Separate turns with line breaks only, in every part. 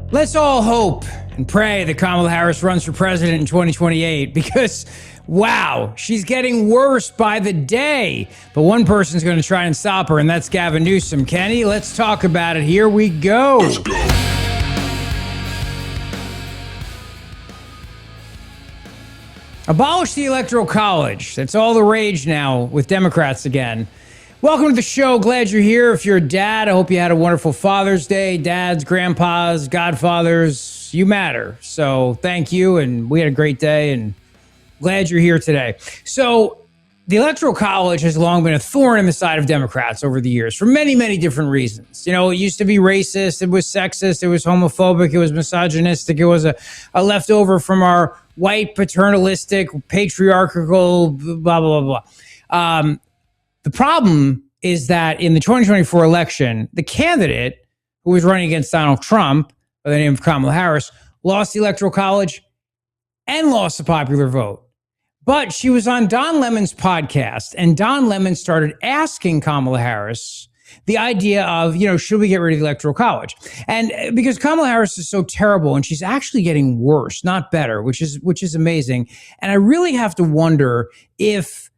Let's all hope and pray that Kamala Harris runs for president in 2028 because, wow, she's getting worse by the day. But one person's going to try and stop her, and that's Gavin Newsom. Kenny, let's talk about it. Here we go.
Let's go.
Abolish the Electoral College. That's all the rage now with Democrats again. Welcome to the show. Glad you're here. If you're a dad, I hope you had a wonderful Father's Day. Dads, grandpas, godfathers, you matter. So thank you, and we had a great day, and glad you're here today. So the Electoral College has long been a thorn in the side of Democrats over the years for many, many different reasons. You know, it used to be racist, it was sexist, it was homophobic, it was misogynistic, it was a leftover from our white, paternalistic, patriarchal, blah, blah, blah, blah. The problem is that in the 2024 election, the candidate who was running against Donald Trump by the name of Kamala Harris lost the Electoral College and lost the popular vote. But she was on Don Lemon's podcast, and Don Lemon started asking Kamala Harris the idea of, you know, should we get rid of the Electoral College? And because Kamala Harris is so terrible, and she's actually getting worse, not better, which is amazing. And I really have to wonder if,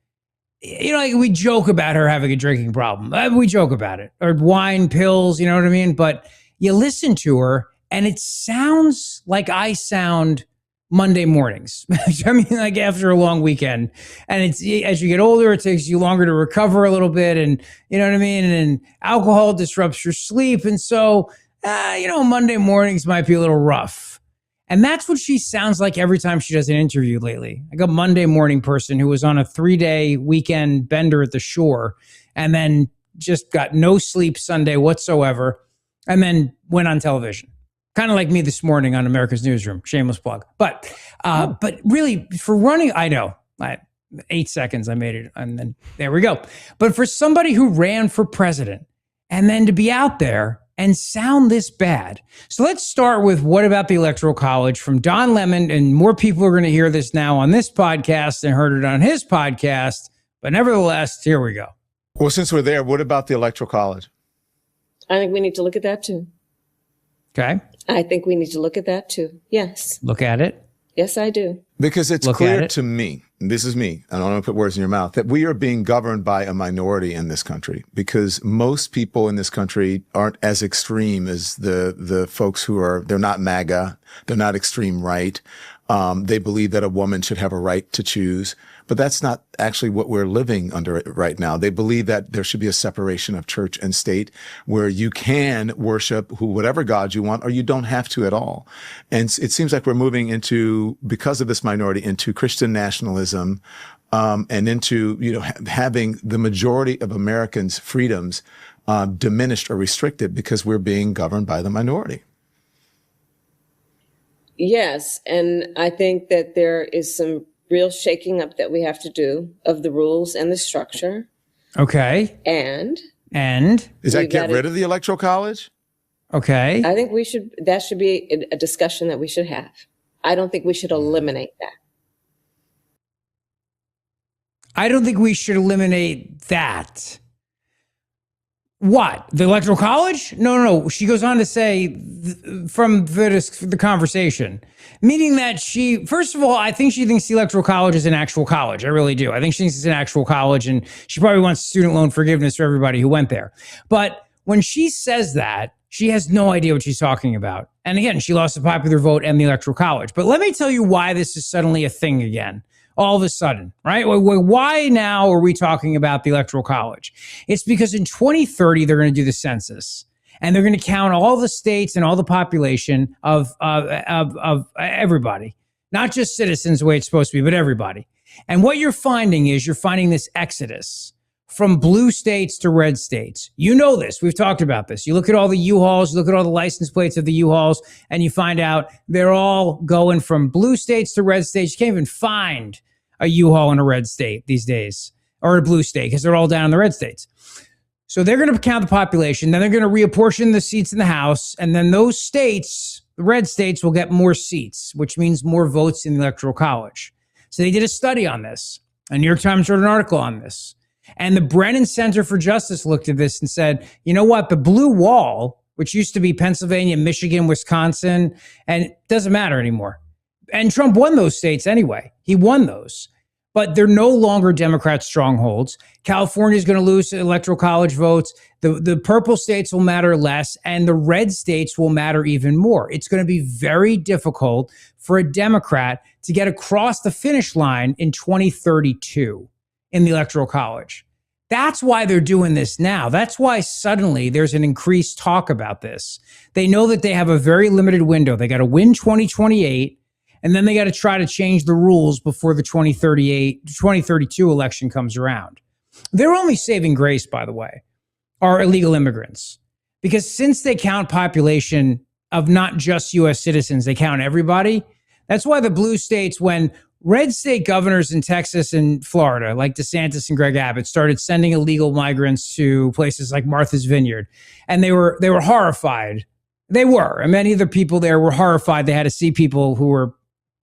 you know, like we joke about her having a drinking problem. We joke about it, or wine, pills, you know what I mean? But you listen to her, and it sounds like I sound Monday mornings. I mean, like after a long weekend. And it's, as you get older, it takes you longer to recover a little bit. And you know what I mean? And alcohol disrupts your sleep. And so, you know, Monday mornings might be a little rough. And that's what she sounds like every time she does an interview lately. Like a Monday morning person who was on a 3-day weekend bender at the shore and then just got no sleep Sunday whatsoever and then went on television. Kind of like me this morning on America's Newsroom. Shameless plug. But really, for running, I know, 8 seconds I made it, and then there we go. But for somebody who ran for president and then to be out there and sound this bad. So let's start with what about the Electoral College from Don Lemon, and more people are going to hear this now on this podcast and heard it on his podcast. But nevertheless, here we go.
Well, since we're there, what about the Electoral College?
I think we need to look at that too.
Okay.
I think we need to look at that too. Yes.
Look at it.
Yes, I do.
Because it's clear to me, and this is me, I don't want to put words in your mouth, that we are being governed by a minority in this country because most people in this country aren't as extreme as the folks who are, they're not MAGA, they're not extreme right. They believe that a woman should have a right to choose, but that's not actually what we're living under right now. They believe that there should be a separation of church and state where you can worship whatever God you want, or you don't have to at all. And it seems like we're moving into, because of this minority, into Christian nationalism, and into, you know, having the majority of Americans' freedoms diminished or restricted because we're being governed by the minority.
Yes, and I think that there is some real shaking up that we have to do of the rules and the structure.
Okay.
And
is that get rid of the Electoral College?
Okay.
I think that should be a discussion that we should have. I don't think we should eliminate that.
I don't think we should eliminate that. What? The Electoral College? No. She goes on to say from the conversation, meaning that she, first of all, I think she thinks the Electoral College is an actual college. I really do. I think she thinks it's an actual college, and she probably wants student loan forgiveness for everybody who went there. But when she says that, she has no idea what she's talking about. And again, she lost the popular vote and the Electoral College. But let me tell you why this is suddenly a thing again. All of a sudden, right? Why now are we talking about the Electoral College? It's because in 2030, they're going to do the census, and they're going to count all the states and all the population of everybody, not just citizens the way it's supposed to be, but everybody. And what you're finding is this exodus from blue states to red states. You know this. We've talked about this. You look at all the U-Hauls, you look at all the license plates of the U-Hauls, and you find out they're all going from blue states to red states. You can't even find a U-Haul in a red state these days, or a blue state, because they're all down in the red states. So they're going to count the population, then they're going to reapportion the seats in the House, and then those states, the red states, will get more seats, which means more votes in the Electoral College. So they did a study on this. A New York Times wrote an article on this. And the Brennan Center for Justice looked at this and said, you know what? The blue wall, which used to be Pennsylvania, Michigan, Wisconsin, and it doesn't matter anymore. And Trump won those states anyway. He won those. But they're no longer Democrat strongholds. California is going to lose Electoral College votes. The purple states will matter less, and the red states will matter even more. It's going to be very difficult for a Democrat to get across the finish line in 2032 in the Electoral College. That's why they're doing this now. That's why suddenly there's an increased talk about this. They know that they have a very limited window. They got to win 2028. And then they got to try to change the rules before the 2032 election comes around. Their only saving grace, by the way, are illegal immigrants. Because since they count population of not just U.S. citizens, they count everybody. That's why the blue states, when red state governors in Texas and Florida, like DeSantis and Greg Abbott, started sending illegal migrants to places like Martha's Vineyard, and they were horrified. They were. And many of the people there were horrified. They had to see people who were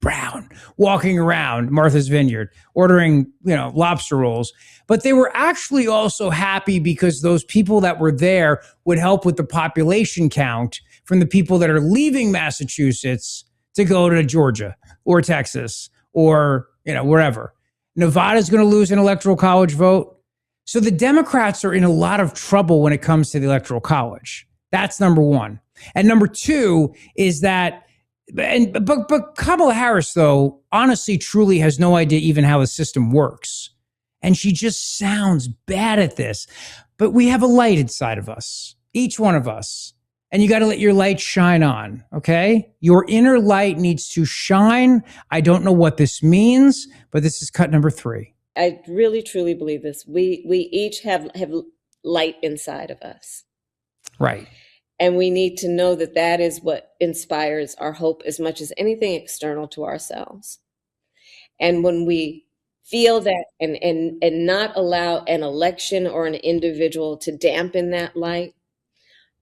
brown walking around Martha's Vineyard ordering, lobster rolls. But they were actually also happy because those people that were there would help with the population count from the people that are leaving Massachusetts to go to Georgia or Texas or, wherever. Nevada's going to lose an Electoral College vote. So the Democrats are in a lot of trouble when it comes to the Electoral College. That's number one. And number two is that But Kamala Harris, though, honestly, truly has no idea even how the system works. And she just sounds bad at this. But we have a light inside of us, each one of us. And you got to let your light shine on, okay? Your inner light needs to shine. I don't know what this means, but this is cut number 3.
I really, truly believe this. We each have light inside of us.
Right.
And we need to know that that is what inspires our hope as much as anything external to ourselves. And when we feel that and not allow an election or an individual to dampen that light,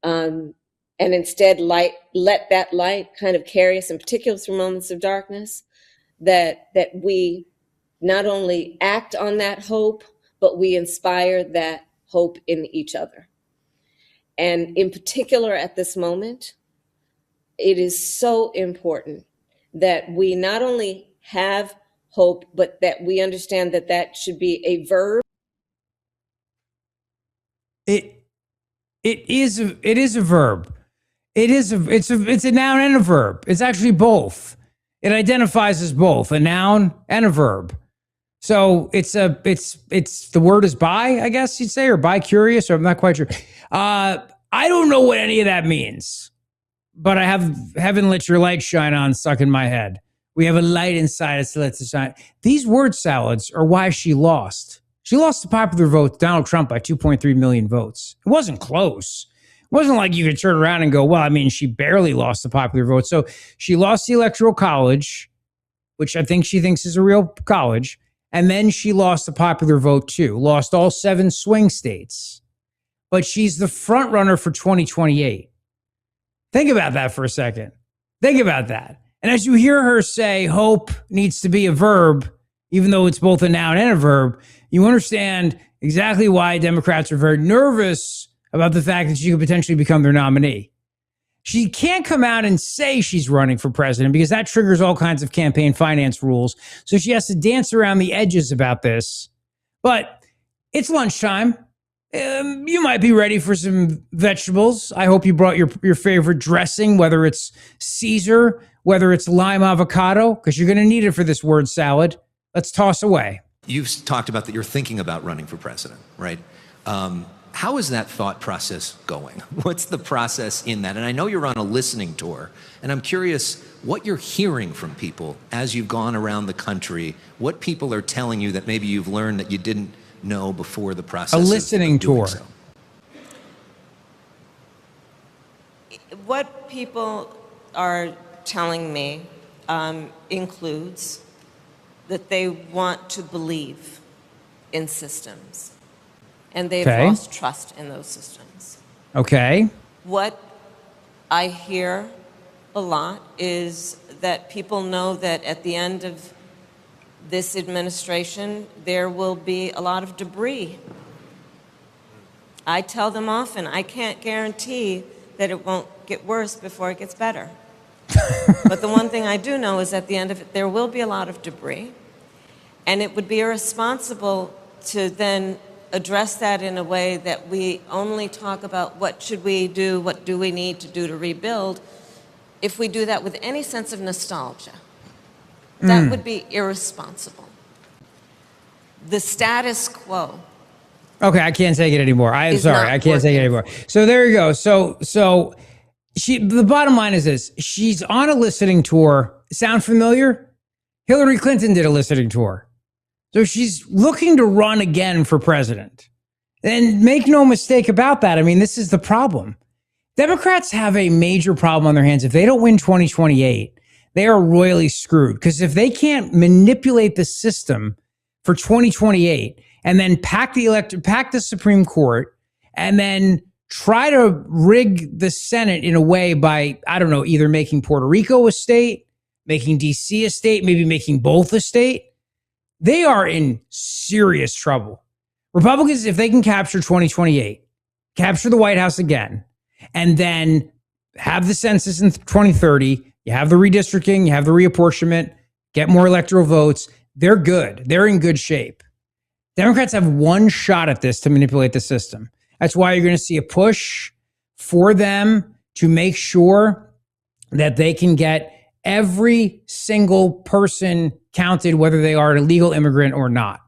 and instead let that light kind of carry us, in particular through moments of darkness, that we not only act on that hope, but we inspire that hope in each other. And in particular at this moment, it is so important that we not only have hope, but that we understand that that should be a verb.
It is a verb. It's a noun and a verb. It's actually both. It identifies as both a noun and a verb. So it's the word is bi, I guess you'd say, or bi-curious, or I'm not quite sure. I don't know what any of that means, but I have heaven let your light shine on stuck in my head. We have a light inside us that lets it shine. These word salads are why she lost. She lost the popular vote, Donald Trump, by 2.3 million votes. It wasn't close. It wasn't like you could turn around and go, well, I mean, she barely lost the popular vote. So she lost the Electoral College, which I think she thinks is a real college. And then she lost the popular vote too, lost all 7 swing states. But she's the front runner for 2028. Think about that for a second. Think about that. And as you hear her say, hope needs to be a verb, even though it's both a noun and a verb, you understand exactly why Democrats are very nervous about the fact that she could potentially become their nominee. She can't come out and say she's running for president because that triggers all kinds of campaign finance rules. So she has to dance around the edges about this. But it's lunchtime. You might be ready for some vegetables. I hope you brought your favorite dressing, whether it's Caesar, whether it's lime avocado, because you're going to need it for this word salad. Let's toss away.
You've talked about that you're thinking about running for president, right? How is that thought process going? What's the process in that? And I know you're on a listening tour, and I'm curious what you're hearing from people as you've gone around the country, what people are telling you that maybe you've learned that you didn't know before the process.
A listening tour.
So.
What people are telling me includes that they want to believe in systems. And they've lost trust in those systems.
Okay.
What I hear a lot is that people know that at the end of this administration, there will be a lot of debris. I tell them often, I can't guarantee
that it won't get worse before it gets better. But the one thing I do know is at the end of it, there will be a lot of debris. And it would be irresponsible to then address that in a way that we only talk about what should we do, what do we need to do to rebuild. If we do that with any sense of nostalgia, that would be irresponsible. The status quo.
Okay, I can't take it anymore. I am sorry, I can't take it anymore. So there you go. So the bottom line is this: she's on a listening tour. Sound familiar? Hillary Clinton did a listening tour. So she's looking to run again for president. And make no mistake about that. I mean, this is the problem. Democrats have a major problem on their hands. If they don't win 2028, they are royally screwed. Because if they can't manipulate the system for 2028 and then pack the Supreme Court and then try to rig the Senate in a way by, I don't know, either making Puerto Rico a state, making DC a state, maybe making both a state, they are in serious trouble. Republicans, if they can capture 2028, capture the White House again, and then have the census in 2030, you have the redistricting, you have the reapportionment, get more electoral votes, they're good. They're in good shape. Democrats have one shot at this to manipulate the system. That's why you're going to see a push for them to make sure that they can get every single person counted, whether they are an illegal immigrant or not.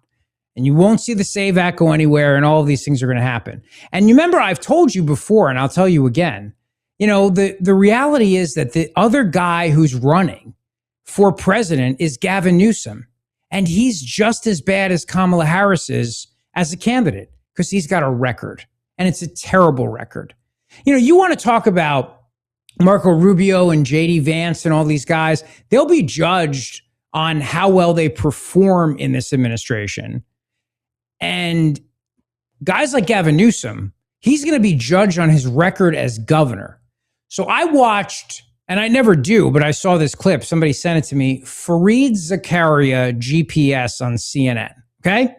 And you won't see the SAVE Act go anywhere, and all of these things are going to happen. And you remember, I've told you before, and I'll tell you again, you know, the reality is that the other guy who's running for president is Gavin Newsom. And he's just as bad as Kamala Harris is as a candidate because he's got a record. And it's a terrible record. You know, you want to talk about Marco Rubio and JD Vance and all these guys, they'll be judged on how well they perform in this administration. And guys like Gavin Newsom, he's going to be judged on his record as governor. So I watched, and I never do, but I saw this clip. Somebody sent it to me. Fareed Zakaria GPS on CNN. Okay.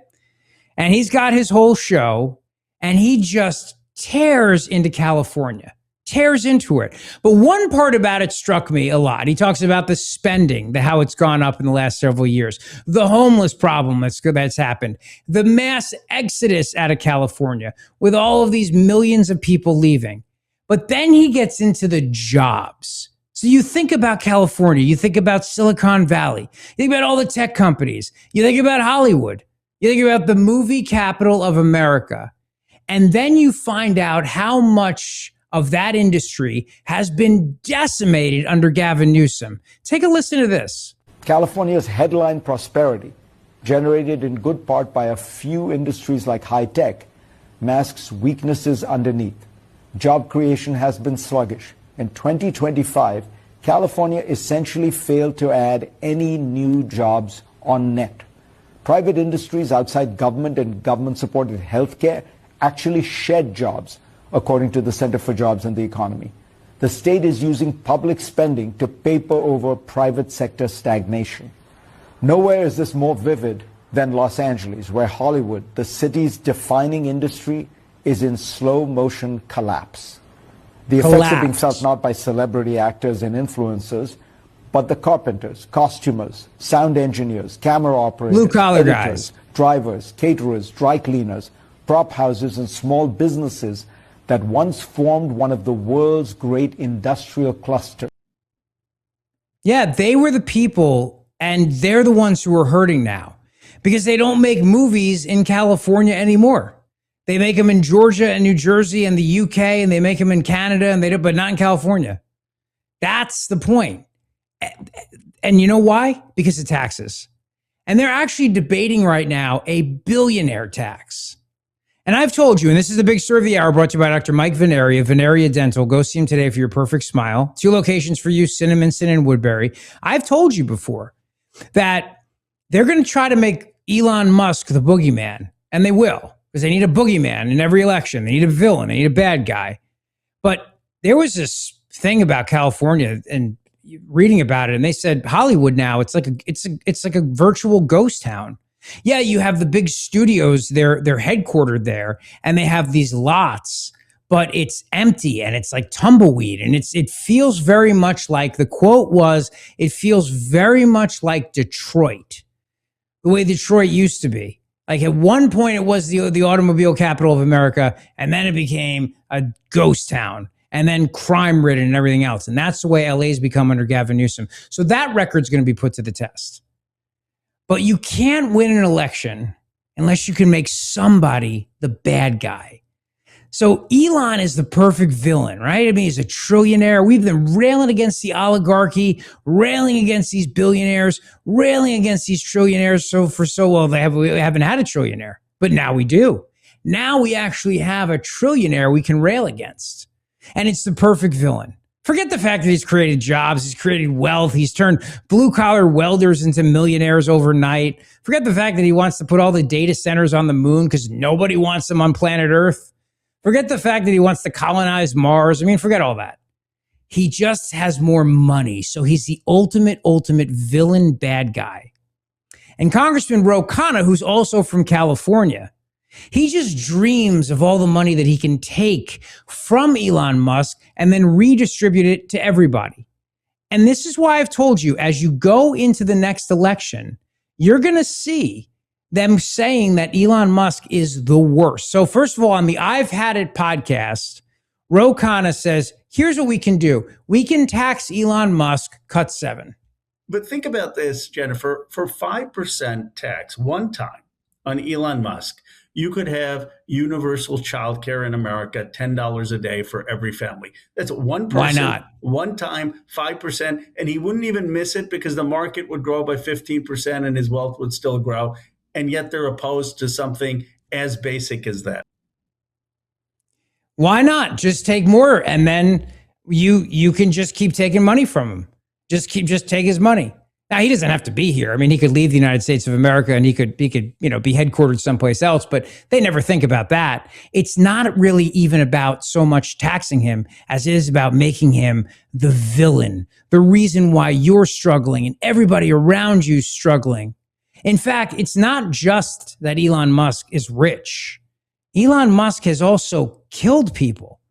And he's got his whole show and he just tears into California. Tears into it. But one part about it struck me a lot. He talks about the spending, how it's gone up in the last several years, the homeless problem that's happened, the mass exodus out of California with all of these millions of people leaving. But then he gets into the jobs. So you think about California, you think about Silicon Valley, you think about all the tech companies, you think about Hollywood, you think about the movie capital of America. And then you find out how much of that industry has been decimated under Gavin Newsom. Take a listen to this.
California's headline prosperity, generated in good part by a few industries like high tech, masks weaknesses underneath. Job creation has been sluggish. In 2025, California essentially failed to add any new jobs on net. Private industries outside government and government-supported healthcare actually shed jobs, according to the Center for Jobs and the Economy. The state is using public spending to paper over private sector stagnation. Nowhere is this more vivid than Los Angeles, where Hollywood, the city's defining industry, is in slow motion collapse. The effects are being felt not by celebrity actors and influencers, but the carpenters, costumers, sound engineers, camera operators,
blue-collar
editors,
guys,
drivers, caterers, dry cleaners, prop houses, and small businesses that once formed one of the world's great industrial clusters.
Yeah, they were the people, and they're the ones who are hurting now because they don't make movies in California anymore. They make them in Georgia and New Jersey and the UK, and they make them in Canada, and but not in California. That's the point. And you know why? Because of taxes. And they're actually debating right now a billionaire tax. And I've told you, and this is the big story of the hour brought to you by Dr. Mike Veneria, Veneria Dental. Go see him today for your perfect smile. 2 locations for you, Cinnaminson and Woodbury. I've told you before that they're going to try to make Elon Musk the boogeyman, and they will, because they need a boogeyman in every election. They need a villain. They need a bad guy. But there was this thing about California and reading about it, and they said Hollywood now, it's like a virtual ghost town. Yeah, you have the big studios, they're headquartered there, and they have these lots. but it's empty and it's like tumbleweed. And it feels very much like, the quote was, it feels very much like Detroit, the way Detroit used to be. Like at one point it was the automobile capital of America, and then it became a ghost town, and then crime ridden and everything else. And that's the way LA's become under Gavin Newsom. So that record's going to be put to the test. But you can't win an election unless you can make somebody the bad guy. So Elon is the perfect villain, right? I mean, he's a trillionaire. We've been railing against the oligarchy, railing against these billionaires, railing against these trillionaires. We haven't had a trillionaire, but now we do. Now we actually have a trillionaire we can rail against. And it's the perfect villain. Forget the fact that he's created jobs, he's created wealth, he's turned blue-collar welders into millionaires overnight. Forget the fact that he wants to put all the data centers on the moon because nobody wants them on planet Earth. Forget the fact that he wants to colonize Mars. I mean, forget all that. He just has more money, so he's the ultimate villain bad guy. And Congressman Ro Khanna, who's also from California, he just dreams of all the money that he can take from Elon Musk and then redistribute it to everybody. And this is why I've told you, as you go into the next election, you're going to see them saying that Elon Musk is the worst. So first of all, on the I've Had It podcast, Ro Khanna says, here's what we can do. We can tax Elon Musk, cut 7.
But think about this, Jennifer. For 5% tax one time on Elon Musk, you could have universal childcare in America, $10 a day for every family. That's one person.
Why not?
One time, 5%, and he wouldn't even miss it because the market would grow by 15% and his wealth would still grow. And yet they're opposed to something as basic as that.
Why not? Just take more, and then you can just keep taking money from him. Just take his money. Now, he doesn't have to be here. I mean, he could leave the United States of America and he could be headquartered someplace else, but they never think about that. It's not really even about so much taxing him as it is about making him the villain, the reason why you're struggling and everybody around you is struggling. In fact, it's not just that Elon Musk is rich. Elon Musk has also killed people.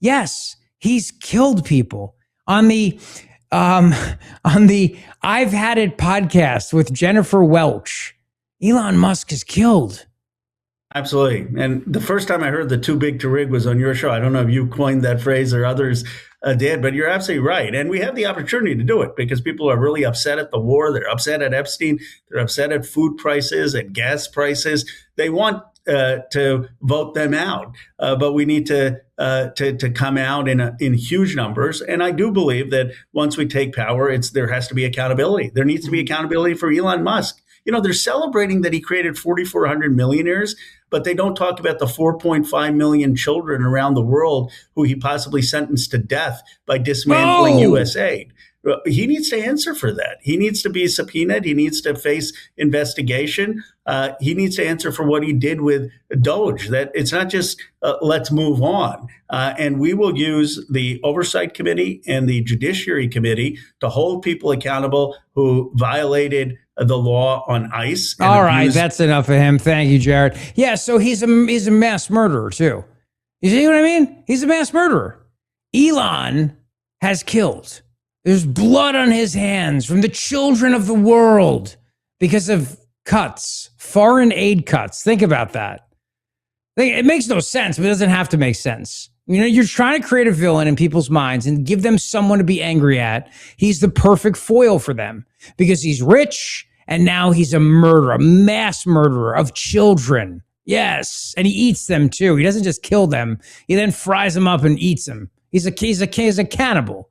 Yes, he's killed people. On the I've Had It podcast with Jennifer Welch, Elon Musk is killed.
Absolutely. And the first time I heard the too big to rig was on your show. I don't know if you coined that phrase or others did, but you're absolutely right. And we have the opportunity to do it because people are really upset at the war. They're upset at Epstein. They're upset at food prices, at gas prices. They want to vote them out, but we need to come out in huge numbers. And I do believe that once we take power, there has to be accountability. There needs to be accountability for Elon Musk. You know, they're celebrating that he created 4,400 millionaires, but they don't talk about the 4.5 million children around the world who he possibly sentenced to death by dismantling U.S. aid. He needs to answer for that. He needs to be subpoenaed. He needs to face investigation. He needs to answer for what he did with Doge. That it's not just let's move on. And we will use the Oversight Committee and the Judiciary Committee to hold people accountable who violated the law on ICE.
All right, that's enough of him. Thank you, Jared. Yeah, so he's a mass murderer too. You see what I mean? He's a mass murderer. Elon has killed. There's blood on his hands from the children of the world because of cuts, foreign aid cuts. Think about that. It makes no sense, but it doesn't have to make sense. You know, you're trying to create a villain in people's minds and give them someone to be angry at. He's the perfect foil for them because he's rich and now he's a murderer, a mass murderer of children. Yes, and he eats them too. He doesn't just kill them. He then fries them up and eats them. He's a cannibal.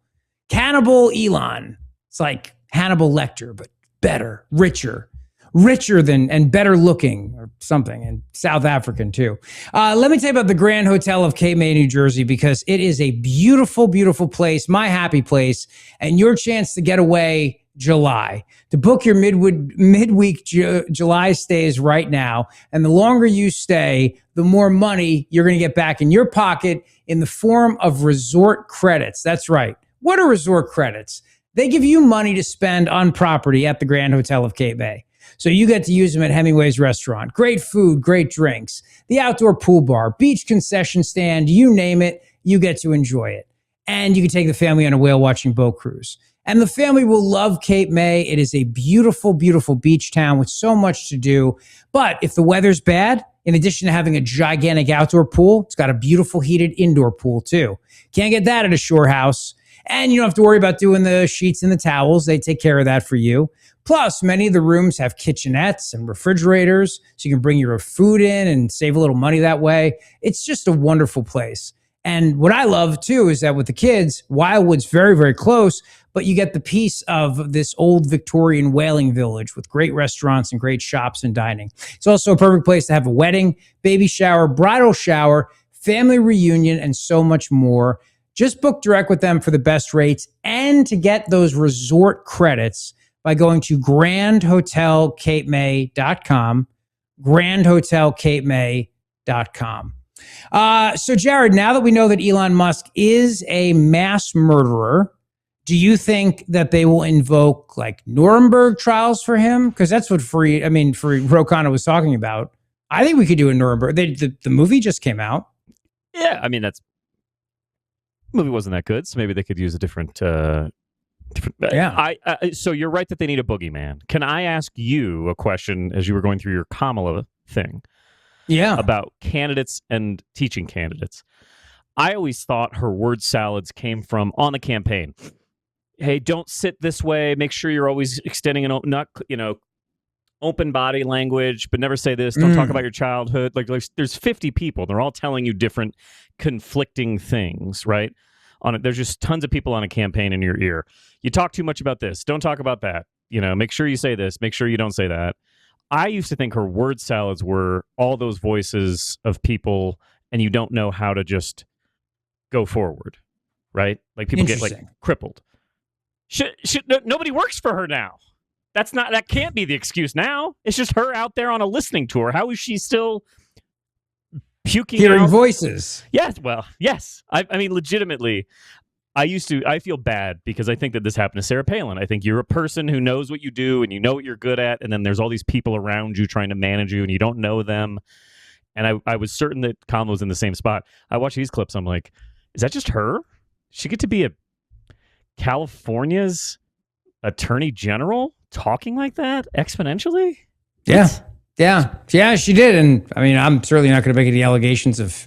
Cannibal Elon. It's like Hannibal Lecter, but better, richer than and better looking or something, and South African too. Let me tell you about the Grand Hotel of Cape May, New Jersey, because it is a beautiful, beautiful place, my happy place, and your chance to get away July. To book your midweek July stays right now, and the longer you stay, the more money you're going to get back in your pocket in the form of resort credits. That's right. What are resort credits? They give you money to spend on property at the Grand Hotel of Cape May. So you get to use them at Hemingway's restaurant. Great food, great drinks, the outdoor pool bar, beach concession stand, you name it, you get to enjoy it. And you can take the family on a whale watching boat cruise. And the family will love Cape May. It is a beautiful, beautiful beach town with so much to do. But if the weather's bad, in addition to having a gigantic outdoor pool, it's got a beautiful heated indoor pool too. Can't get that at a shore house. And you don't have to worry about doing the sheets and the towels. They take care of that for you. Plus, many of the rooms have kitchenettes and refrigerators, so you can bring your food in and save a little money that way. It's just a wonderful place. And what I love too is that with the kids, Wildwood's very, very close, but you get the piece of this old Victorian whaling village with great restaurants and great shops and dining. It's also a perfect place to have a wedding, baby shower, bridal shower, family reunion, and so much more. Just book direct with them for the best rates and to get those resort credits by going to grandhotelcapemay.com, grandhotelcapemay.com. So Jared, now that we know that Elon Musk is a mass murderer, do you think that they will invoke like Nuremberg trials for him? Because that's what Fareed O'Connor was talking about. I think we could do a Nuremberg. The movie just came out.
Yeah, I mean, the movie wasn't that good, so maybe they could use a different. So you're right that they need a boogeyman. Can I ask you a question as you were going through your Kamala thing?
Yeah.
About candidates and teaching candidates. I always thought her word salads came from on the campaign. Hey, don't sit this way. Make sure you're always extending open body language, but never say this. Don't talk about your childhood. Like there's 50 people. They're all telling you different conflicting things, right? There's just tons of people on a campaign in your ear. You talk too much about this. Don't talk about that. Make sure you say this. Make sure you don't say that. I used to think her word salads were all those voices of people, and you don't know how to just go forward, right? Like people get like crippled. Nobody works for her now. That can't be the excuse now. It's just her out there on a listening tour. How is she still puking
hearing
out
voices?
Yes. Well, yes. I mean, legitimately, I feel bad because I think that this happened to Sarah Palin. I think you're a person who knows what you do and you know what you're good at. And then there's all these people around you trying to manage you and you don't know them. And I was certain that Kamala was in the same spot. I watch these clips. I'm like, is that just her? She get to be California's attorney general talking like that exponentially?
Yeah. Yeah, she did. And I mean, I'm certainly not going to make any allegations of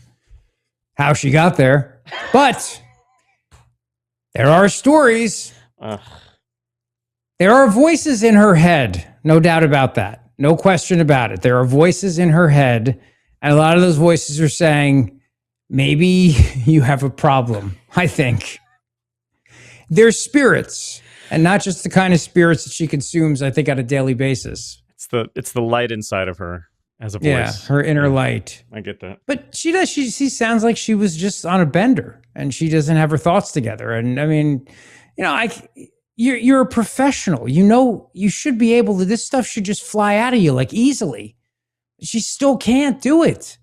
how she got there, but there are stories. There are voices in her head. No doubt about that. No question about it. There are voices in her head. And a lot of those voices are saying, maybe you have a problem. I think they're spirits, and not just the kind of spirits that she consumes, I think, on a daily basis.
It's the light inside of her as a voice.
Yeah, her inner light.
I get that.
But she does. She sounds like she was just on a bender, and she doesn't have her thoughts together. And I mean, you're a professional. You should be able to. This stuff should just fly out of you like easily. She still can't do it,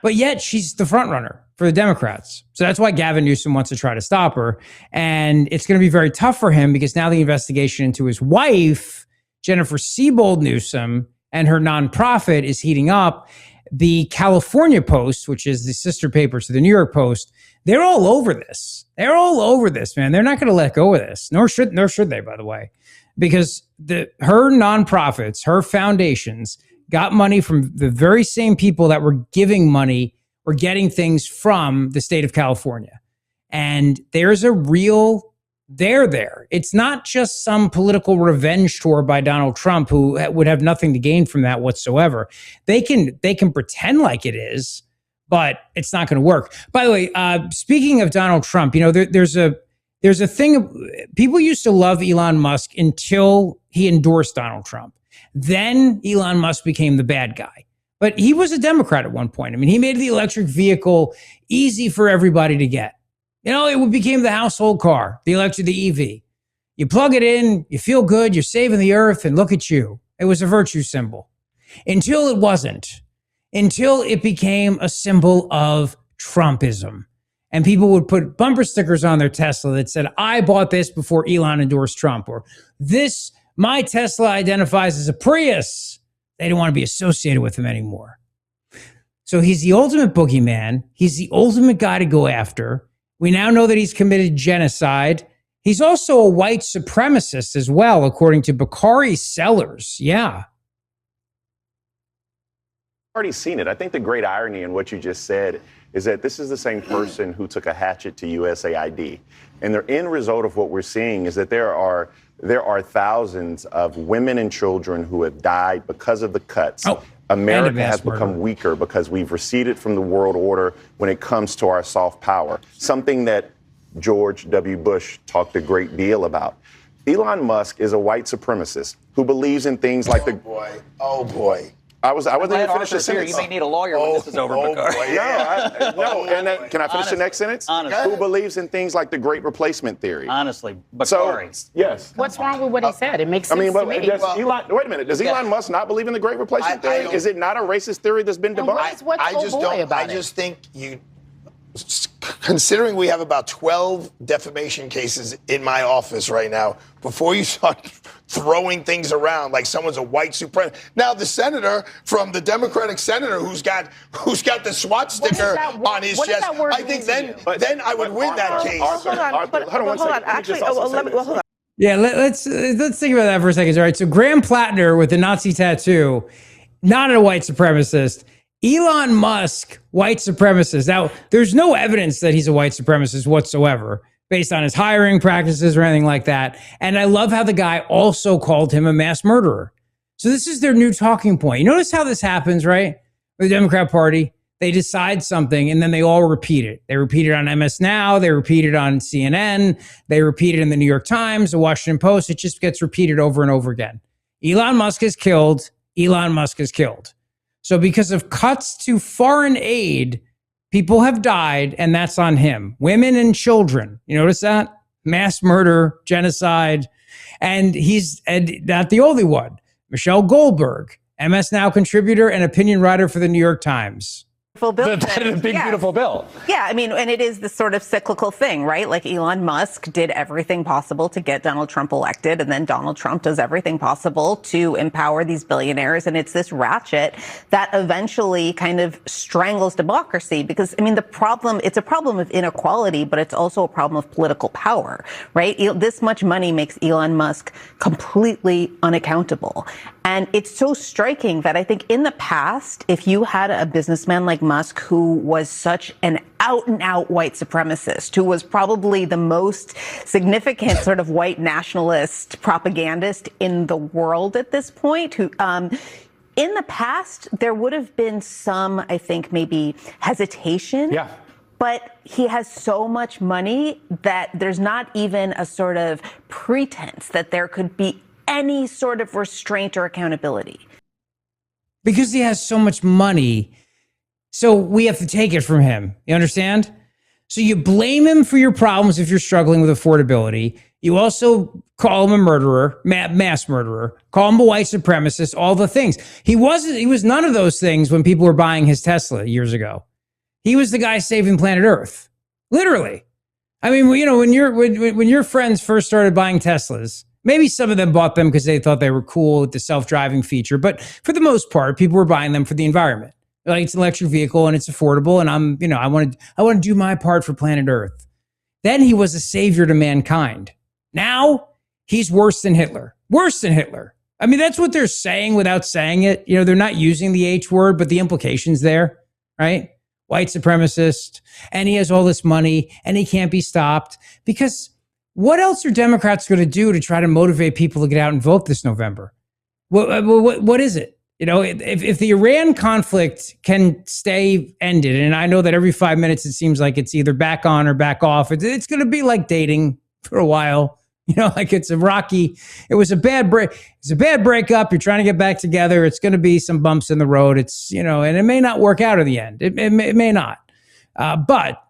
but yet she's the front runner for the Democrats. So that's why Gavin Newsom wants to try to stop her. And it's going to be very tough for him because now the investigation into his wife, Jennifer Siebold Newsom, and her nonprofit is heating up. The California Post, which is the sister paper to the New York Post, they're all over this. They're all over this, man. They're not going to let go of this. Nor should they, by the way, because her nonprofits, her foundations got money from the very same people that were giving money or getting things from the state of California. And there's a real there. It's not just some political revenge tour by Donald Trump, who would have nothing to gain from that whatsoever. They can pretend like it is, but it's not going to work. By the way, speaking of Donald Trump, there's a thing. People used to love Elon Musk until he endorsed Donald Trump. Then Elon Musk became the bad guy. But he was a Democrat at one point. I mean, he made the electric vehicle easy for everybody to get. It became the household car, the EV. You plug it in, you feel good, you're saving the earth, and look at you. It was a virtue symbol. Until it wasn't. Until it became a symbol of Trumpism. And people would put bumper stickers on their Tesla that said, I bought this before Elon endorsed Trump, or this My Tesla identifies as a Prius. They don't want to be associated with him anymore. So he's the ultimate boogeyman. He's the ultimate guy to go after. We now know that he's committed genocide. He's also a white supremacist as well, according to Bakari Sellers. Yeah.
Already seen it. I think the great irony in what you just said is that this is the same person who took a hatchet to USAID. And the end result of what we're seeing is that there are thousands of women and children who have died because of the cuts. America has become weaker because we've receded from the world order when it comes to our soft power, something that George W. Bush talked a great deal about. Elon Musk is a white supremacist who believes in things like
Oh boy.
I wasn't even finished the sentence.
You may need a lawyer when this is over, Bakari.
Can I finish the next sentence?
Honestly.
Who believes in things like the great replacement theory?
Honestly, Bakari.
So, yes.
What's wrong with what he said? It makes sense to me.
Wait a minute. Does Elon Musk not believe in the great replacement theory? Is it not a racist theory that's been debunked?
I just think considering we have about 12 defamation cases in my office right now, before you start throwing things around like someone's a white supremacist. Now the senator from the Democratic senator who's got the SWAT sticker on his chest, I think then I would win that case.
Hold on. Actually, hold on.
Yeah, let's think about that for a second. All right, so Graham Plattner with the Nazi tattoo, not a white supremacist. Elon Musk, white supremacist. Now, there's no evidence that he's a white supremacist whatsoever based on his hiring practices or anything like that. And I love how the guy also called him a mass murderer. So this is their new talking point. You notice how this happens, right? With the Democrat Party, they decide something and then they all repeat it. They repeat it on MS Now. They repeat it on CNN. They repeat it in the New York Times, the Washington Post. It just gets repeated over and over again. Elon Musk is killed. Elon Musk is killed. So because of cuts to foreign aid, people have died, and that's on him. Women and children. You notice that? Mass murder, genocide. And he's not the only one. Michelle Goldberg, MS Now contributor and opinion writer for the New York Times.
Bill.
That is a big, beautiful bill.
Yeah, I mean, and it is this sort of cyclical thing, right? Like Elon Musk did everything possible to get Donald Trump elected, and then Donald Trump does everything possible to empower these billionaires. And it's this ratchet that eventually kind of strangles democracy because, I mean, it's a problem of inequality, but it's also a problem of political power, right? This much money makes Elon Musk completely unaccountable. And it's so striking that I think in the past, if you had a businessman like Musk who was such an out-and-out white supremacist, who was probably the most significant sort of white nationalist propagandist in the world at this point, who in the past, there would have been some, I think, maybe hesitation.
Yeah.
But he has so much money that there's not even a sort of pretense that there could be any sort of restraint or accountability.
Because he has so much money, so we have to take it from him. You understand? So you blame him for your problems if you're struggling with affordability. You also call him a murderer, mass murderer, call him a white supremacist, all the things. He was none of those things when people were buying his Tesla years ago. He was the guy saving planet Earth. Literally. I mean, you know, when your friends first started buying Teslas, maybe some of them bought them because they thought they were cool with the self-driving feature. But for the most part, people were buying them for the environment. Like, it's an electric vehicle and it's affordable. And I want to do my part for planet Earth. Then he was a savior to mankind. Now he's worse than Hitler. Worse than Hitler. I mean, that's what they're saying without saying it. You know, they're not using the H word, but the implication's there, right? White supremacist. And he has all this money and he can't be stopped because what else are Democrats going to do to try to motivate people to get out and vote this November? What is it? You know, if the Iran conflict can stay ended, and I know that every 5 minutes it seems like it's either back on or back off, it's going to be like dating for a while. You know, like it was a bad break. It's a bad breakup. You're trying to get back together. It's going to be some bumps in the road. It's, you know, and it may not work out in the end. It may not. But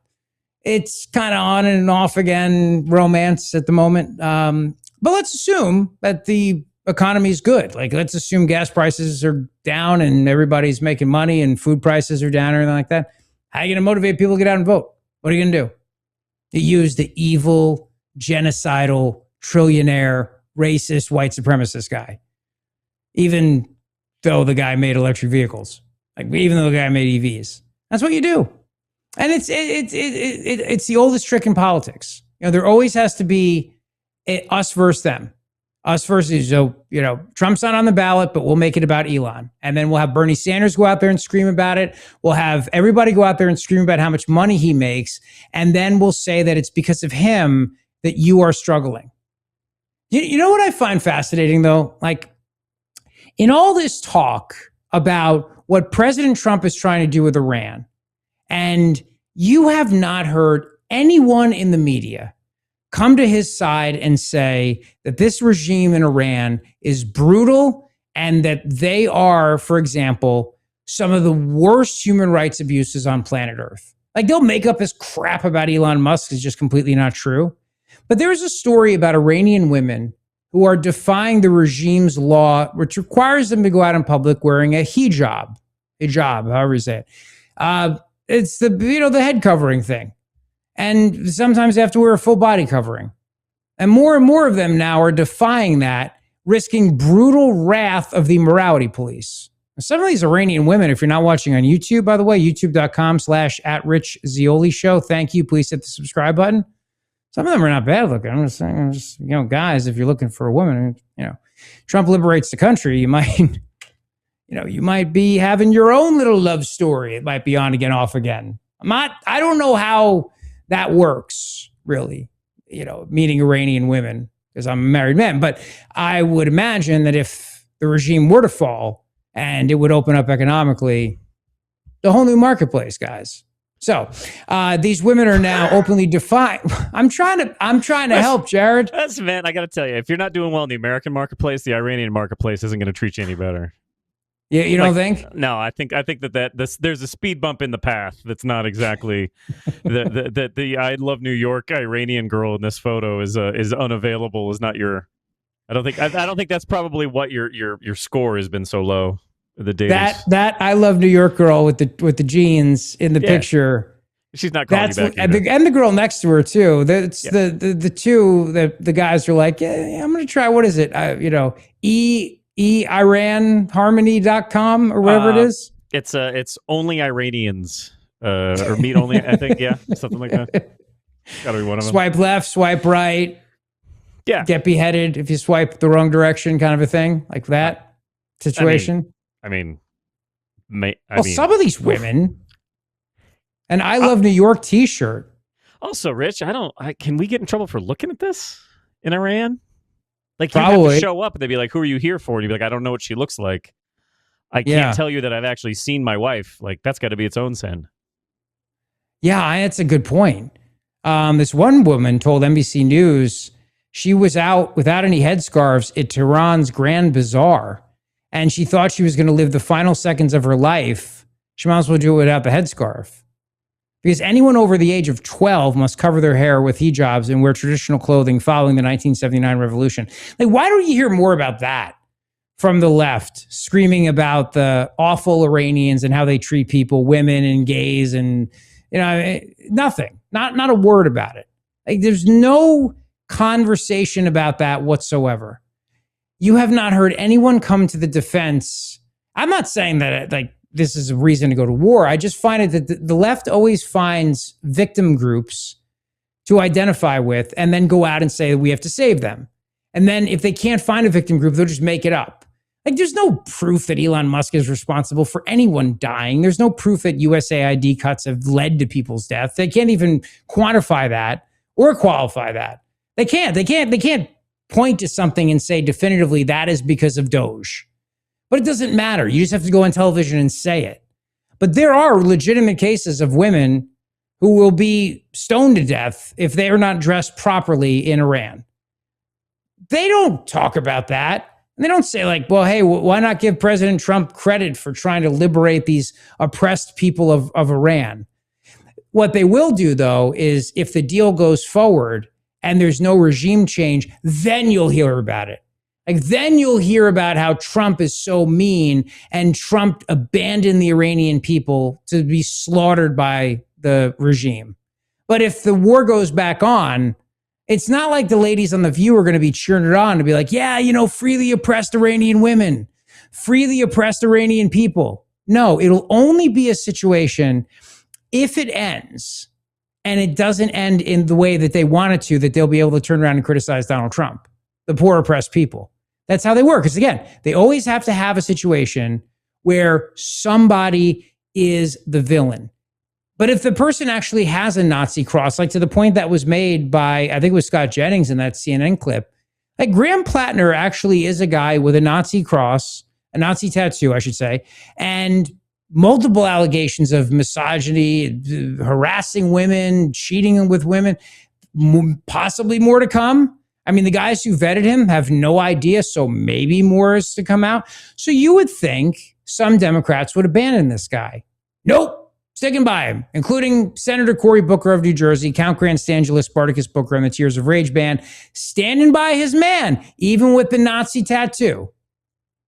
it's kind of on and off again romance at the moment. But let's assume that the economy is good. Like, let's assume gas prices are down and everybody's making money and food prices are down or anything like that. How are you going to motivate people to get out and vote? What are you going to do? You use the evil, genocidal, trillionaire racist, white supremacist guy, even though the guy made electric vehicles, like even though the guy made EVs. That's what you do. And it's the oldest trick in politics. You know, there always has to be us versus them. Us versus, so, you know, Trump's not on the ballot, but we'll make it about Elon. And then we'll have Bernie Sanders go out there and scream about it. We'll have everybody go out there and scream about how much money he makes. And then we'll say that it's because of him that you are struggling. You know what I find fascinating, though? Like, in all this talk about what President Trump is trying to do with Iran, and you have not heard anyone in the media come to his side and say that this regime in Iran is brutal and that they are, for example, some of the worst human rights abuses on planet Earth. Like, they'll make up this crap about Elon Musk is just completely not true. But there's a story about Iranian women who are defying the regime's law, which requires them to go out in public wearing a hijab, however you say it. It's the, you know, the head covering thing. And sometimes they have to wear a full body covering. And more of them now are defying that, risking brutal wrath of the morality police. Some of these Iranian women, if you're not watching on YouTube, by the way, youtube.com/@RichZeoli show. Thank you. Please hit the subscribe button. Some of them are not bad looking. I'm just saying, you know, guys, if you're looking for a woman, you know, Trump liberates the country, you might, you know, you might be having your own little love story. It might be on again, off again. I don't know how that works, really, you know, meeting Iranian women, because I'm a married man. But I would imagine that if the regime were to fall and it would open up economically, the whole new marketplace, guys. So these women are now openly defying. I'm trying to help, Jared.
That's, man, I got to tell you, if you're not doing well in the American marketplace, the Iranian marketplace isn't going to treat you any better.
Yeah, you don't think?
No, I think that there's a speed bump in the path that's not exactly the I love New York Iranian girl in this photo is unavailable. Is not your. I don't think that's probably what your score has been so low. The dating.
That I love New York girl with the jeans in the picture.
She's not calling you back.
And the girl next to her too. That's the two that the guys are like, yeah, I'm gonna try. What is it? You know, iranharmony.com or whatever it is.
It's only Iranians or meat only. I think something like that. Got to be one of them.
Swipe left, swipe right.
Yeah,
get beheaded if you swipe the wrong direction, kind of a thing like that situation.
I mean,
some of these women, and I love New York T-shirt.
Also, Rich, can we get in trouble for looking at this in Iran? Like, you
probably
have to show up and they'd be like, who are you here for? And you'd be like, I don't know what she looks like. I can't tell you that I've actually seen my wife. Like, that's got to be its own sin.
Yeah, that's a good point. This one woman told NBC News she was out without any headscarves at Tehran's Grand Bazaar, and she thought she was going to live the final seconds of her life. She might as well do it without the headscarf. Because anyone over the age of 12 must cover their hair with hijabs and wear traditional clothing following the 1979 revolution. Like, why don't you hear more about that from the left, screaming about the awful Iranians and how they treat people, women and gays, and, you know, nothing, not a word about it. Like, there's no conversation about that whatsoever. You have not heard anyone come to the defense. I'm not saying that, like, this is a reason to go to war. I just find it that the left always finds victim groups to identify with and then go out and say we have to save them. And then if they can't find a victim group, they'll just make it up. Like, there's no proof that Elon Musk is responsible for anyone dying. There's no proof that USAID cuts have led to people's death. They can't even quantify that or qualify that. They can't point to something and say definitively that is because of Doge. But it doesn't matter. You just have to go on television and say it. But there are legitimate cases of women who will be stoned to death if they are not dressed properly in Iran. They don't talk about that. And they don't say, like, well, hey, why not give President Trump credit for trying to liberate these oppressed people of Iran? What they will do, though, is if the deal goes forward and there's no regime change, then you'll hear about it. Like, then you'll hear about how Trump is so mean and Trump abandoned the Iranian people to be slaughtered by the regime. But if the war goes back on, It's not like the ladies on The View are going to be cheering it on to be like, yeah, free the oppressed Iranian women, free the oppressed Iranian people. No, it'll only be a situation if it ends and it doesn't end in the way that they want it to, that they'll be able to turn around and criticize Donald Trump, the poor oppressed people. That's how they work. Because again, they always have to have a situation where somebody is the villain. But if the person actually has a Nazi cross, like to the point that was made by, I think it was Scott Jennings in that CNN clip, like Graham Plattner actually is a guy with a Nazi cross, a Nazi tattoo, I should say, and multiple allegations of misogyny, harassing women, cheating with women, possibly more to come. I mean, the guys who vetted him have no idea, so maybe more is to come out. So you would think some Democrats would abandon this guy. Nope. Sticking by him, including Senator Cory Booker of New Jersey, Count Grandstangela, Spartacus Booker, and the Tears of Rage band, standing by his man, even with the Nazi tattoo.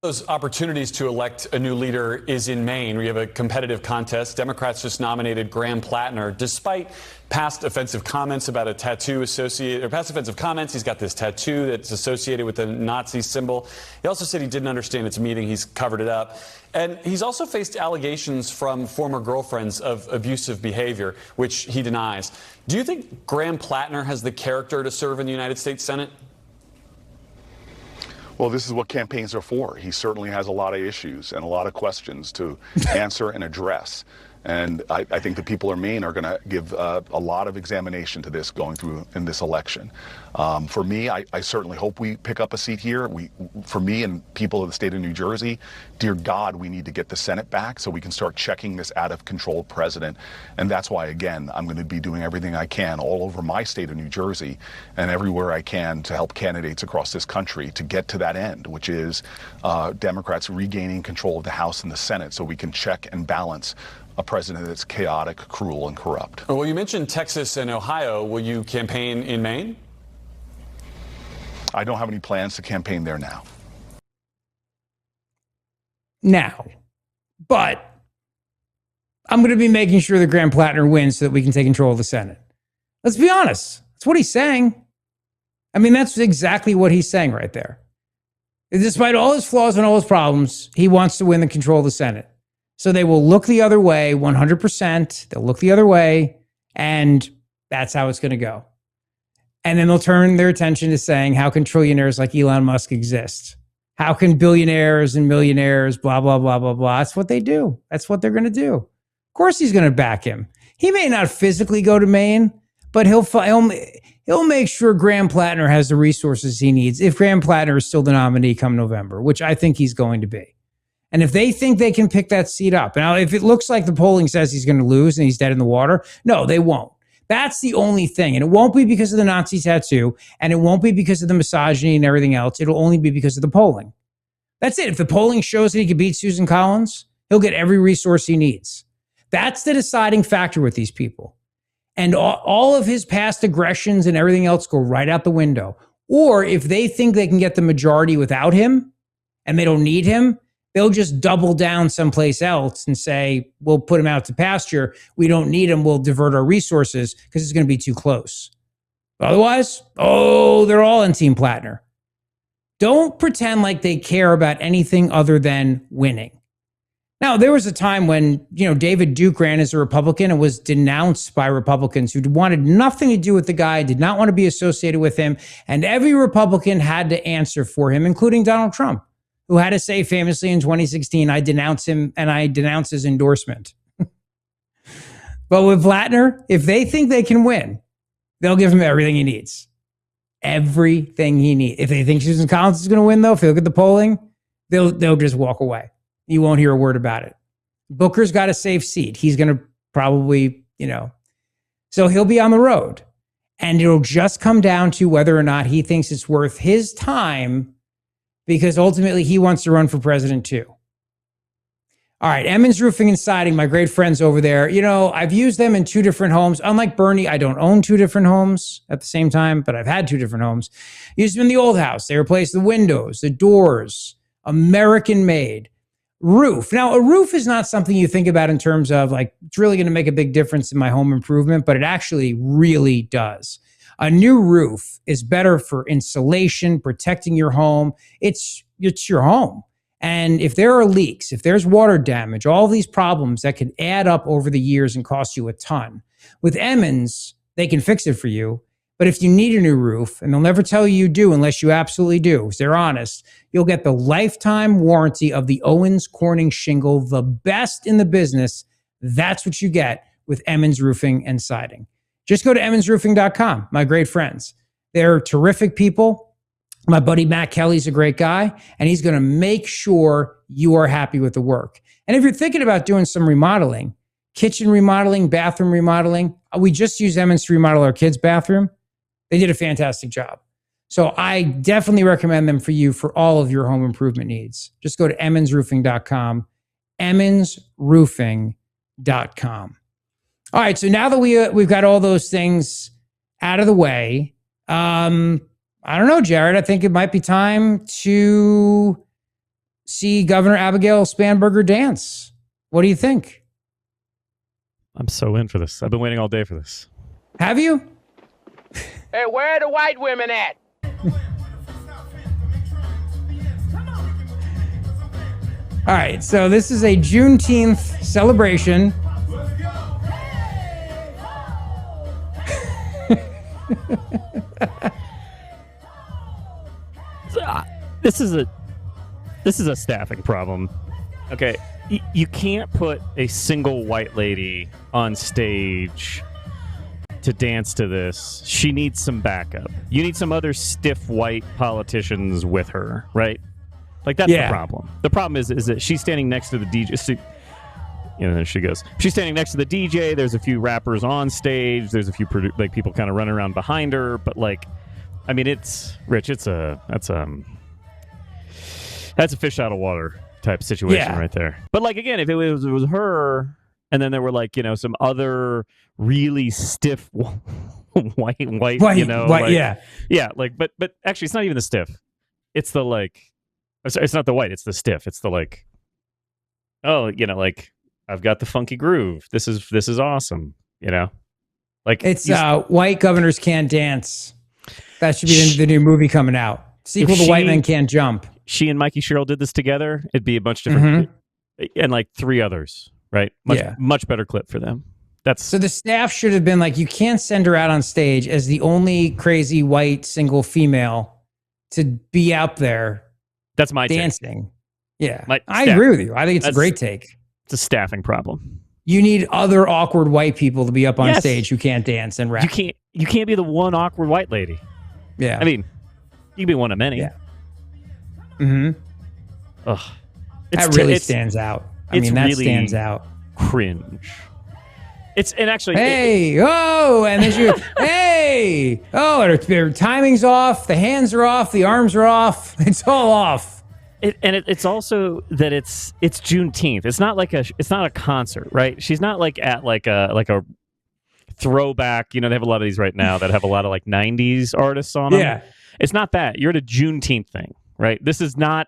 Those opportunities to elect a new leader is in Maine. We have a competitive contest. Democrats just nominated Graham Plattner, despite past offensive comments about a tattoo associated, or past offensive comments. He's got this tattoo that's associated with the Nazi symbol. He also said he didn't understand its meaning. He's covered it up. And he's also faced allegations from former girlfriends of abusive behavior, which he denies. Do you think Graham Plattner has the character to serve in the United States Senate?
Well, this is what campaigns are for. He certainly has a lot of issues and a lot of questions to answer and address. And I think the people of Maine are going to give a lot of examination to this going through in this election. For me, I certainly hope we pick up a seat here. For me and people of the state of New Jersey, dear God, we need to get the Senate back so we can start checking this out-of-control president. And that's why, again, I'm going to be doing everything I can all over my state of New Jersey and everywhere I can to help candidates across this country to get to that end, which is Democrats regaining control of the House and the Senate so we can check and balance a president that's chaotic, cruel, and corrupt.
Well, you mentioned Texas and Ohio. Will you campaign in Maine?
I don't have any plans to campaign there now.
But I'm going to be making sure that Graham Plattner wins so that we can take control of the Senate. Let's be honest. That's what he's saying. I mean, that's exactly what he's saying right there. Despite all his flaws and all his problems, he wants to win the control of the Senate. So they will look the other way, 100%. They'll look the other way, and that's how it's going to go. And then they'll turn their attention to saying, how can trillionaires like Elon Musk exist? How can billionaires and millionaires, blah, blah, blah, blah, blah. That's what they do. That's what they're going to do. Of course he's going to back him. He may not physically go to Maine, but he'll make sure Graham Plattner has the resources he needs if Graham Plattner is still the nominee come November, which I think he's going to be. And if they think they can pick that seat up, now if it looks like the polling says he's going to lose and he's dead in the water, no, they won't. That's the only thing. And it won't be because of the Nazi tattoo, and it won't be because of the misogyny and everything else. It'll only be because of the polling. That's it. If the polling shows that he can beat Susan Collins, he'll get every resource he needs. That's the deciding factor with these people. And all of his past aggressions and everything else go right out the window. Or if they think they can get the majority without him and they don't need him, they'll just double down someplace else and say, we'll put him out to pasture. We don't need him. We'll divert our resources because it's going to be too close. Otherwise, they're all in Team Plattner. Don't pretend like they care about anything other than winning. Now, there was a time when, David Duke ran as a Republican and was denounced by Republicans who wanted nothing to do with the guy, did not want to be associated with him. And every Republican had to answer for him, including Donald Trump, who had to say famously in 2016, I denounce him and I denounce his endorsement. But with Plattner, if they think they can win, they'll give him everything he needs. Everything he needs. If they think Susan Collins is going to win, though, if they look at the polling, they'll just walk away. You won't hear a word about it. Booker's got a safe seat. He's going to probably, so he'll be on the road. And it'll just come down to whether or not he thinks it's worth his time, because ultimately he wants to run for president too. All right, Emmons Roofing and Siding, my great friends over there. I've used them in 2 different homes. Unlike Bernie, I don't own 2 different homes at the same time, but I've had 2 different homes. Used them in the old house. They replaced the windows, the doors, American made. Roof. Now, a roof is not something you think about in terms of like, it's really going to make a big difference in my home improvement, but it actually really does. A new roof is better for insulation, protecting your home. It's your home. And if there are leaks, if there's water damage, all these problems that can add up over the years and cost you a ton. With Emmons, they can fix it for you. But if you need a new roof, and they'll never tell you do unless you absolutely do, because they're honest, you'll get the lifetime warranty of the Owens Corning shingle, the best in the business. That's what you get with Emmons Roofing and Siding. Just go to emmonsroofing.com, my great friends. They're terrific people. My buddy Matt Kelly's a great guy, and he's going to make sure you are happy with the work. And if you're thinking about doing some remodeling, kitchen remodeling, bathroom remodeling, we just used Emmons to remodel our kids' bathroom. They did a fantastic job. So I definitely recommend them for you for all of your home improvement needs. Just go to emmonsroofing.com, emmonsroofing.com. All right, so now that we've got all those things out of the way, I don't know, Jared. I think it might be time to see Governor Abigail Spanberger dance. What do you think?
I'm so in for this. I've been waiting all day for this.
Have you?
Hey, where are the white women at?
All right, so this is a Juneteenth celebration.
This is a staffing problem. Okay, you can't put a single white lady on stage to dance to this. She needs some backup. You need some other stiff white politicians with her, right? Like, that's the problem. The problem is that she's standing next to the DJ. There she goes. She's standing next to the DJ. There's a few rappers on stage. There's a few people kind of running around behind her. But it's Rich. That's a fish out of water type situation right there. But again, if it was her, and then there were some other really stiff white, but actually it's not even the stiff. It's the it's not the white. It's the stiff. It's the I've got the funky groove. This is awesome.
It's White Governors Can't Dance. That should be the new movie coming out. Sequel to White Men Can't Jump.
She and Mikey Sherrill did this together, it'd be a bunch different, and 3 others, right? Much better clip for them. So the staff should have been you can't send her out on stage as the only crazy white single female to be out there. That's my dancing. Take. Yeah, I agree with you. I think it's a great take. It's a staffing problem. You need other awkward white people to be up on stage who can't dance and rap. You can't be the one awkward white lady. Yeah, I mean, you can be one of many. Yeah. Mm-hmm. Ugh. That really stands out. I mean, that really stands out. Cringe. And actually, hey, and then she goes, hey, their timing's off, the hands are off, the arms are off, it's all off. It's also that it's Juneteenth. It's not it's not a concert, right? She's not at a throwback. They have a lot of these right now that have a lot of 90s artists on them. Yeah, it's not that. You're at a Juneteenth thing. Right, this is not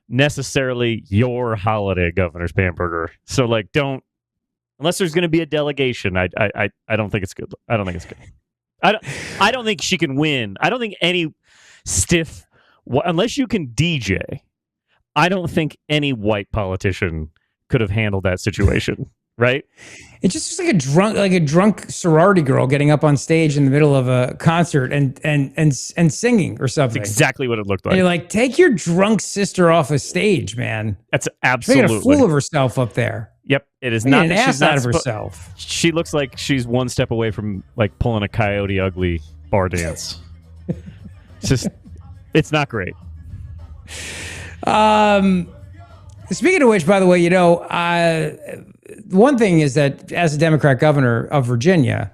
necessarily your holiday, Governor Spanberger. So, don't unless there's going to be a delegation. I don't think it's good. I don't think it's good. I don't think she can win. I don't think any stiff unless you can DJ. I don't think any white politician could have handled that situation. Right? It just looks like a drunk sorority girl getting up on stage in the middle of a concert and singing or something. That's exactly what it looked like. And you're take your drunk sister off a stage, man. That's absolutely. She's making a fool of herself up there. Yep, it is not. An ass out of herself. She looks like she's one step away from pulling a Coyote Ugly bar dance. It's not great. Speaking of which, by the way, one thing is that as a Democrat governor of Virginia,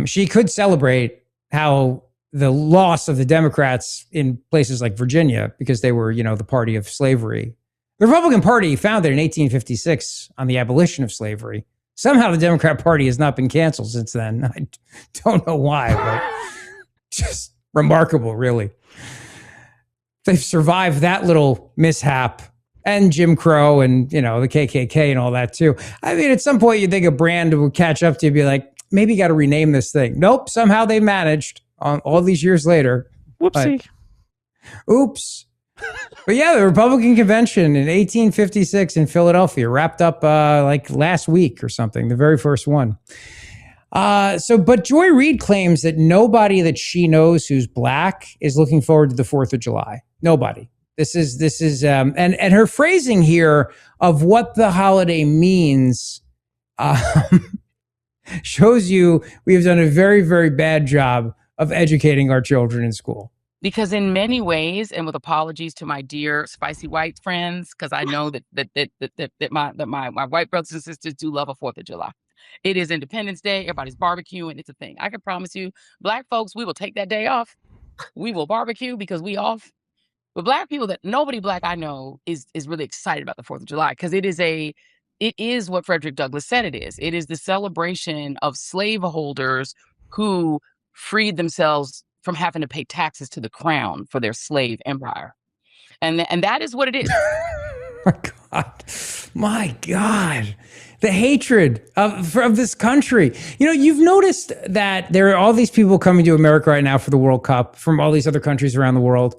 she could celebrate how the loss of the Democrats in places like Virginia, because they were, the party of slavery. The Republican Party founded in 1856 on the abolition of slavery. Somehow the Democrat Party has not been canceled since then. I don't know why, but just remarkable, really. They've survived that little mishap. And Jim Crow and, the KKK and all that, too. I mean, at some point, you'd think a brand would catch up to you and be maybe you got to rename this thing. Nope, somehow they managed.
all these years later.
Whoopsie.
Oops. But yeah, the Republican convention in 1856 in Philadelphia wrapped up like last week or something, the very first one. But Joy Reid claims that nobody that she knows who's black is looking forward to the 4th of July. Nobody. This is and her phrasing here of what the holiday means shows you we have done a very, very bad job of educating our children in school.
Because in many ways, and with apologies to my dear spicy white friends, because I know that my white brothers and sisters do love a 4th of July. It is Independence Day. Everybody's barbecuing. It's a thing. I can promise you, black folks, we will take that day off. We will barbecue because we off. But black people that nobody black I know is really excited about the 4th of July because it is what Frederick Douglass said it is. It is the celebration of slaveholders who freed themselves from having to pay taxes to the crown for their slave empire. And that is what it is.
My God. The hatred of this country. You know, you've noticed that there are all these people coming to America right now for the World Cup from all these other countries around the world.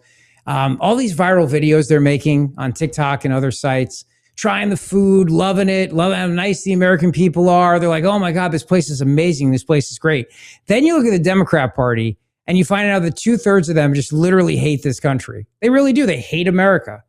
All these viral videos they're making on TikTok and other sites, trying the food, loving it, loving how nice the American people are. They're like, oh my God, this place is amazing. This place is great. Then you look at the Democrat Party and you find out that 2/3 of them just literally hate this country. They really do. They hate America.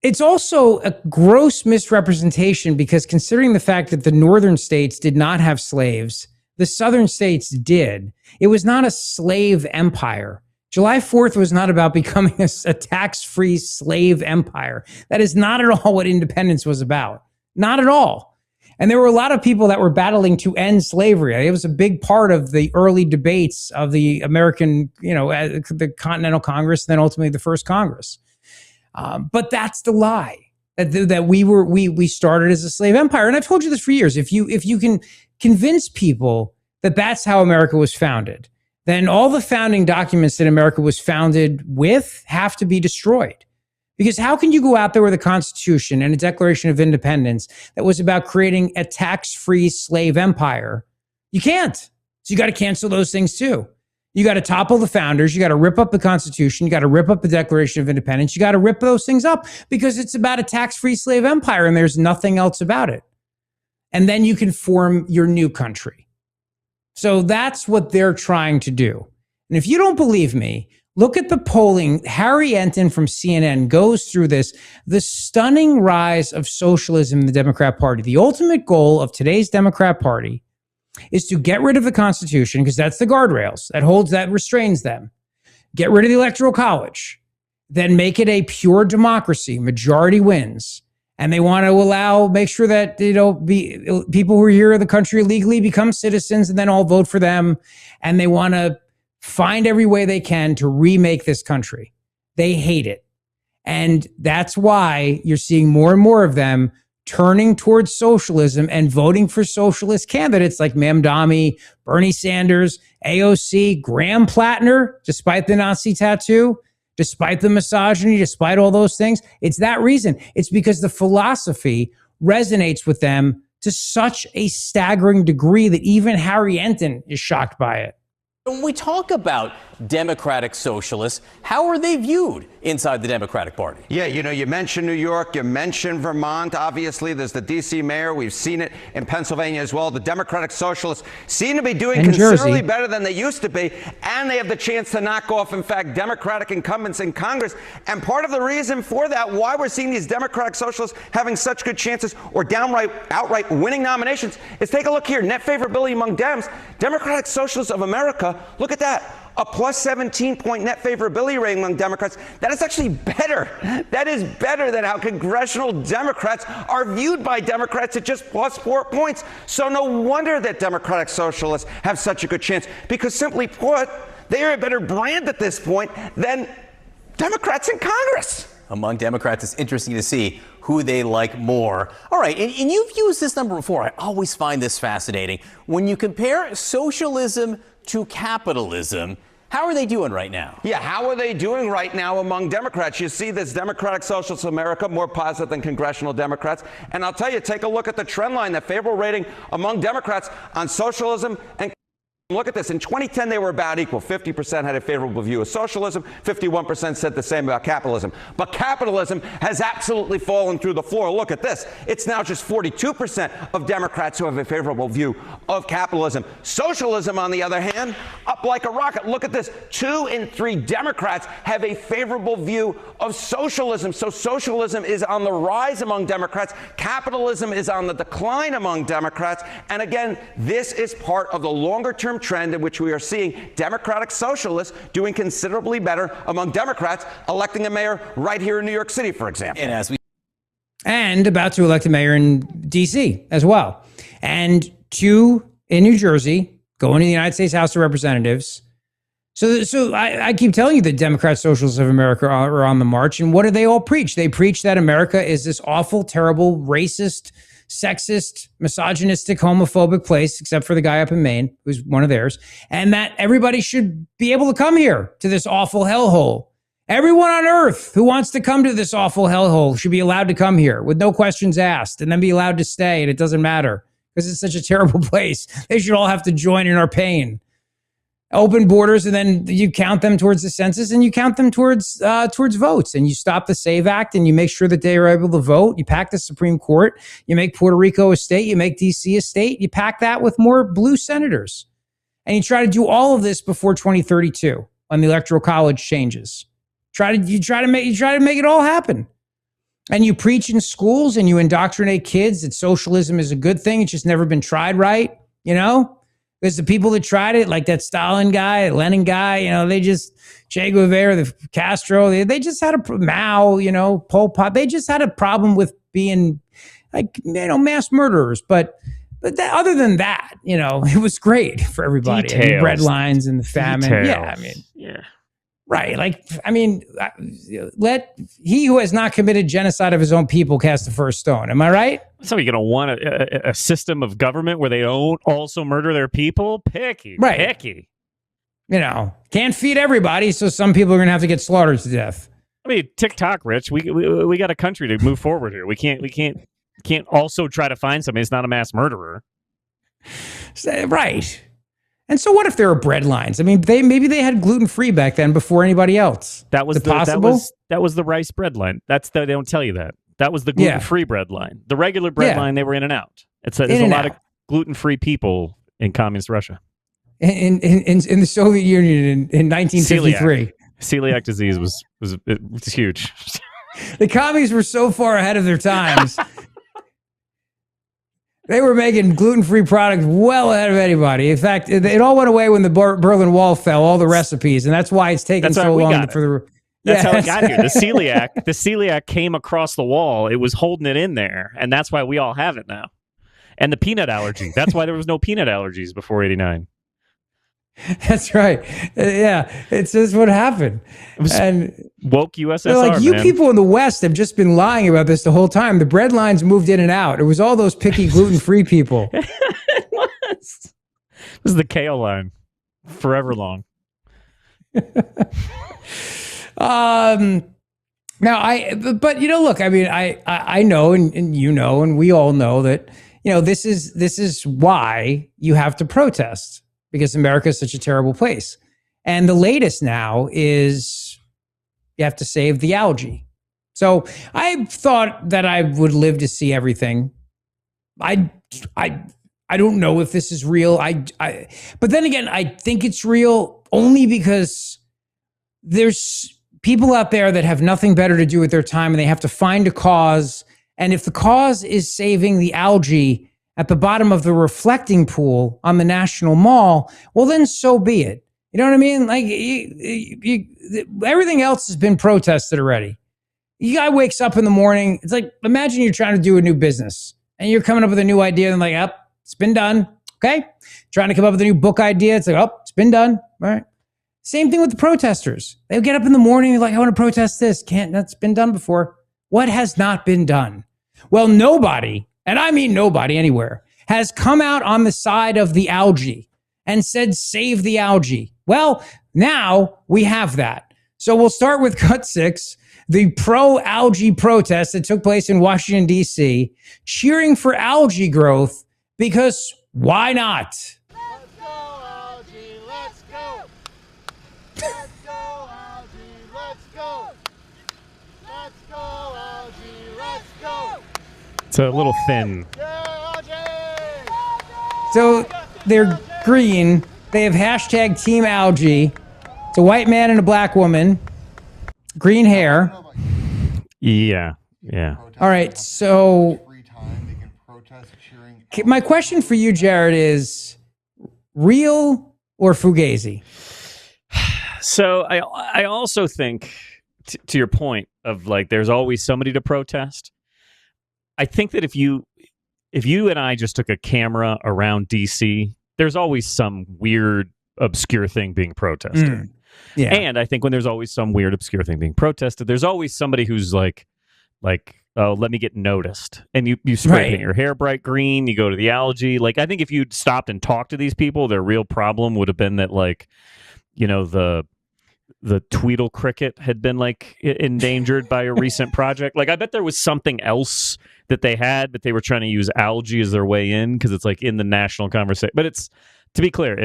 It's also a gross misrepresentation because considering the fact that the northern states did not have slaves, the southern states did. It was not a slave empire. July 4th was not about becoming a tax-free slave empire. That is not at all what independence was about. Not at all. And there were a lot of people that were battling to end slavery. It was a big part of the early debates of the American, the Continental Congress, and then ultimately the first Congress. But that's the lie that we started as a slave empire. And I've told you this for years. If you can convince people that that's how America was founded, then all the founding documents that America was founded with have to be destroyed. Because how can you go out there with a Constitution and a Declaration of Independence that was about creating a tax-free slave empire? You can't. So you got to cancel those things too. You got to topple the founders. You got to rip up the Constitution. You got to rip up the Declaration of Independence. You got to rip those things up because it's about a tax-free slave empire and there's nothing else about it. And then you can form your new country. So that's what they're trying to do. And if you don't believe me, look at the polling. Harry Enton from CNN goes through this, the stunning rise of socialism in the Democrat Party. The ultimate goal of today's Democrat Party is to get rid of the Constitution, because that's the guardrails that restrains them. Get rid of the Electoral College, then make it a pure democracy, majority wins. And they want to make sure that, people who are here in the country illegally become citizens and then all vote for them. And they want to find every way they can to remake this country. They hate it. And that's why you're seeing more and more of them turning towards socialism and voting for socialist candidates like Mamdani, Bernie Sanders, AOC, Graham Plattner, despite the Nazi tattoo, despite the misogyny, despite all those things. It's that reason. It's because the philosophy resonates with them to such a staggering degree that even Harry Enton is shocked by it.
When we talk about democratic socialists, how are they viewed inside the Democratic Party?
Yeah, you mentioned New York, you mentioned Vermont. Obviously, there's the D.C. mayor. We've seen it in Pennsylvania as well. The Democratic socialists seem to be doing considerably better than they used to be, and they have the chance to knock off, in fact, Democratic incumbents in Congress. And part of the reason for that, why we're seeing these Democratic socialists having such good chances or outright winning nominations, is take a look here. Net favorability among Dems. Democratic Socialists of America, look at that. A plus 17-point net favorability rating among Democrats. That is actually better. That is better than how congressional Democrats are viewed by Democrats at just plus 4 points. So no wonder that Democratic Socialists have such a good chance, because simply put, they are a better brand at this point than Democrats in Congress.
Among Democrats, it's interesting to see who they like more. All right, and you've used this number before. I always find this fascinating. When you compare socialism to capitalism, how are they doing right now?
Yeah, how are they doing right now among Democrats? You see this Democratic Socialists of America more positive than congressional Democrats. And I'll tell you, take a look at the trend line, the favorable rating among Democrats on socialism and Look at this. In 2010, they were about equal. 50% had a favorable view of socialism. 51% said the same about capitalism. But capitalism has absolutely fallen through the floor. Look at this. It's now just 42% of Democrats who have a favorable view of capitalism. Socialism, on the other hand, up like a rocket. Look at this. 2 in 3 Democrats have a favorable view of socialism. So socialism is on the rise among Democrats. Capitalism is on the decline among Democrats. And again, this is part of the longer-term trend in which we are seeing Democratic socialists doing considerably better among Democrats electing a mayor right here in New York City, for example.
And about to elect a mayor in D.C. as well. And 2 in New Jersey, going to the United States House of Representatives. So I keep telling you that Democrat Socialists of America are on the march. And what do they all preach? They preach that America is this awful, terrible, racist, sexist, misogynistic, homophobic place, except for the guy up in Maine, who's one of theirs, and that everybody should be able to come here to this awful hellhole. Everyone on earth who wants to come to this awful hellhole should be allowed to come here with no questions asked and then be allowed to stay, and it doesn't matter because it's such a terrible place. They should all have to join in our pain. Open borders, and then you count them towards the census, and you count them towards votes, and you stop the SAVE Act, and you make sure that they are able to vote. You pack the Supreme Court, you make Puerto Rico a state, you make DC a state, you pack that with more blue senators, and you try to do all of this before 2032 when the Electoral College changes. You try to make it all happen, and you preach in schools, and you indoctrinate kids that socialism is a good thing. It's just never been tried right, you know. Because the people that tried it, like that Stalin guy, Lenin guy, you know, they just, Che Guevara, the Castro, they just had a, Mao, you know, Pol Pot, they just had a problem with being like, you know, mass murderers. But that, other than that, you know, it was great for everybody. I mean, bread lines and the famine.
Details.
Yeah, I mean, yeah. Right. Like, I mean, let he who has not committed genocide of his own people cast the first stone. Am I right?
So you're going to want a system of government where they don't also murder their people? Picky.
Right.
Picky.
You know, can't feed everybody, so some people are going to have to get slaughtered to death.
I mean, TikTok, Rich, we got a country to move forward here. We can't also try to find somebody that's not a mass murderer.
Right. And so what if there are bread lines? I mean, maybe they had gluten-free back then before anybody else.
That was
possible?
That was the rice bread line. They don't tell you that. That was the gluten-free bread line. The regular bread line, they were in and out. There's a lot of gluten-free people in communist Russia.
In the Soviet Union in 1953.
Celiac disease was huge.
The commies were so far ahead of their times. They were making gluten-free products well ahead of anybody. In fact, it all went away when the Berlin Wall fell, all the recipes, and that's why it's taken so long for the...
That's how it got here. The celiac came across the wall. It was holding it in there, and that's why we all have it now. And the peanut allergy. That's why there was no peanut allergies before 89.
That's right. Yeah, it's just what happened.
It was and woke USSR.
Like, you
man.
people in the West have just been lying about this the whole time. The bread lines moved in and out. It was all those picky gluten-free people.
It was. This is the kale line, forever long.
Now but you know, look, I mean, I know, and you know, and we all know that, you know, this is why you have to protest. Because America is such a terrible place. And the latest now is you have to save the algae. So I thought that I would live to see everything. I don't know if this is real. But then again, I think it's real only because there's people out there that have nothing better to do with their time, and they have to find a cause. And if the cause is saving the algae at the bottom of the reflecting pool on the National Mall, well, then so be it. You know what I mean? Like, everything else has been protested already. You guy wakes up in the morning. It's like, imagine you're trying to do a new business and you're coming up with a new idea and like, it's been done. Okay. Trying to come up with a new book idea. It's like, it's been done. All right. Same thing with the protesters. They get up in the morning. They're like, I want to protest this. That's been done before. What has not been done? Well, nobody, and I mean nobody anywhere, has come out on the side of the algae and said, save the algae. Well, now we have that. So we'll start with cut 6, the pro-algae protest that took place in Washington, D.C., cheering for algae growth because why not?
It's a little thin.
So they're green. They have hashtag Team Algae. It's a white man and a black woman. Green hair.
Yeah.
All right, so my question for you, Jared, is real or fugazi?
So I also think, to your point of like, there's always somebody to protest. I think that if you and I just took a camera around DC, there's always some weird, obscure thing being protested.
Yeah.
And I think when there's always some weird, obscure thing being protested, there's always somebody who's like, oh, let me get noticed. And you spray paint your hair bright green, you go to the algae. Like, I think if you'd stopped and talked to these people, their real problem would have been that, like, you know, the Tweedle cricket had been like endangered by a recent project. Like, I bet there was something else that they had, but they were trying to use algae as their way in because it's like in the national conversation. But it's, to be clear,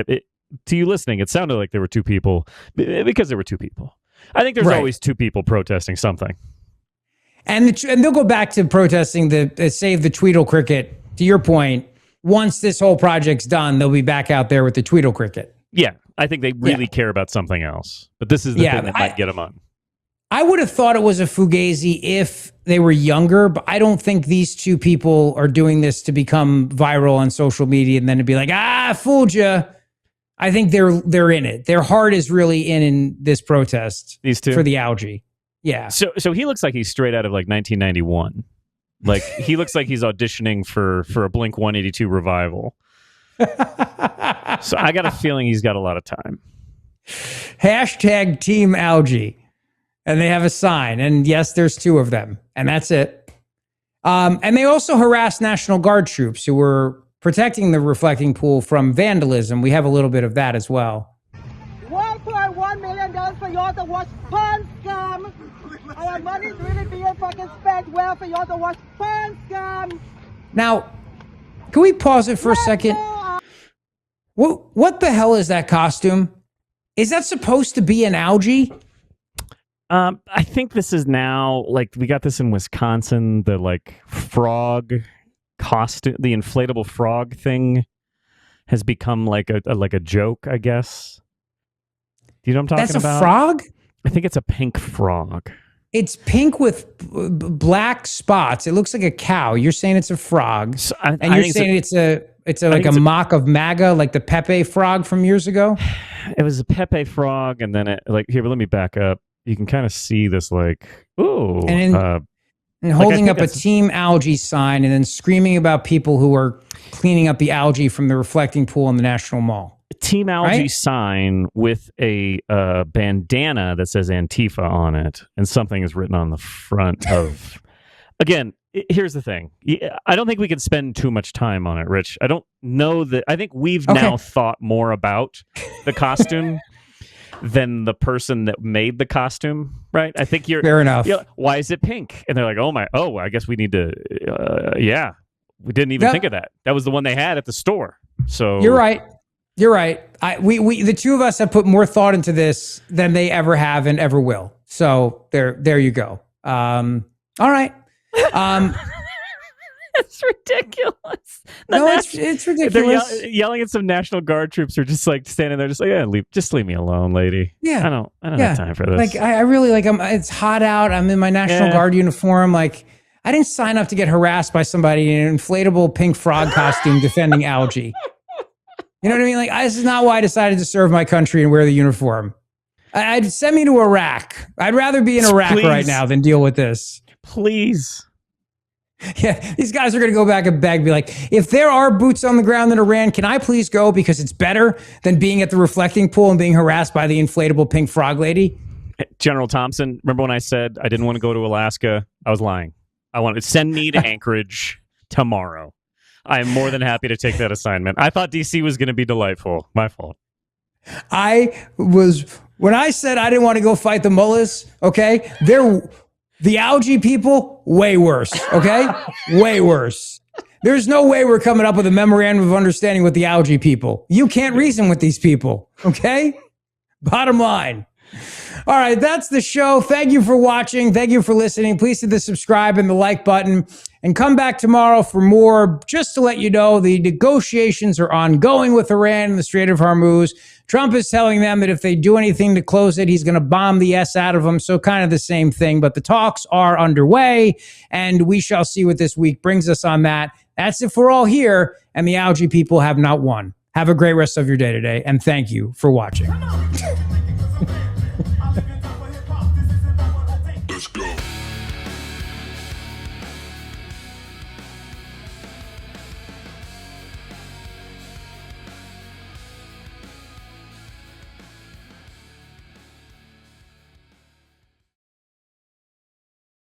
to you listening, it sounded like there were two people because there were two people. I think there's always two people protesting something.
And they'll go back to protesting the save the Tweedle cricket. To your point, once this whole project's done, they'll be back out there with the Tweedle cricket.
Yeah, I think they really care about something else. But this is the thing that might get them on.
I would have thought it was a fugazi if they were younger, but I don't think these two people are doing this to become viral on social media and then to be like, fooled you. I think they're in it. Their heart is really in this protest.
These two?
For the algae. Yeah.
So he looks like he's straight out of like 1991. Like he looks like he's auditioning for a Blink 182 revival. So I got a feeling he's got a lot of time.
Hashtag Team Algae. And they have a sign. And yes, there's two of them. And that's it. And they also harass National Guard troops who were protecting the reflecting pool from vandalism. We have a little bit of that as well.
$1.1 million for y'all to watch porn scum. Our money's really being fucking spent well for y'all to watch porn scum.
Now, can we pause it for a second? What the hell is that costume? Is that supposed to be an algae?
I think this is now, like, we got this in Wisconsin, the like frog costume, the inflatable frog thing has become like a joke, I guess. Do you know what I'm talking about?
That's a frog?
I think it's a pink frog.
It's pink with black spots. It looks like a cow. You're saying it's a frog,
so
and you're saying it's a mock of MAGA, like the Pepe frog from years ago.
It was a Pepe frog, and then let me back up. You can kind of see this, like, ooh,
and holding up a Team Algae sign, and then screaming about people who are cleaning up the algae from the reflecting pool in the National Mall.
Team Algae sign with a bandana that says Antifa on it, and something is written on the front of. Again, here's the thing. I don't think we can spend too much time on it, Rich. I don't know that. I think we've now thought more about the costume than the person that made the costume, right? I think you're
fair enough.
Why is it pink? And they're like, I guess we need to. We didn't even think of that. That was the one they had at the store. So
you're right. You're right. We the two of us have put more thought into this than they ever have and ever will. So there you go. All right.
It's ridiculous.
It's ridiculous.
They're yelling at some National Guard troops, or just like standing there, just like, leave me alone, lady.
Yeah,
I don't have time for this.
Like, I really like. It's hot out. I'm in my National Guard uniform. Like, I didn't sign up to get harassed by somebody in an inflatable pink frog costume defending algae. You know what I mean? Like, this is not why I decided to serve my country and wear the uniform. I'd send me to Iraq. I'd rather be in Iraq right now than deal with this.
Please.
Yeah, these guys are going to go back and beg, be like, if there are boots on the ground in Iran, can I please go because it's better than being at the reflecting pool and being harassed by the inflatable pink frog lady?
General Thompson, remember when I said I didn't want to go to Alaska? I was lying. I wanted to send me to Anchorage tomorrow. I am more than happy to take that assignment. I thought DC was going to be delightful. My fault.
When I said I didn't want to go fight the mullahs, okay, the algae people, way worse, okay? Way worse. There's no way we're coming up with a memorandum of understanding with the algae people. You can't reason with these people, okay? Bottom line. All right, that's the show. Thank you for watching. Thank you for listening. Please hit the subscribe and the like button and come back tomorrow for more. Just to let you know, the negotiations are ongoing with Iran in the Strait of Hormuz. Trump is telling them that if they do anything to close it, he's going to bomb the S out of them. So kind of the same thing, but the talks are underway and we shall see what this week brings us on that. That's if we're all here and the algae people have not won. Have a great rest of your day today and thank you for watching.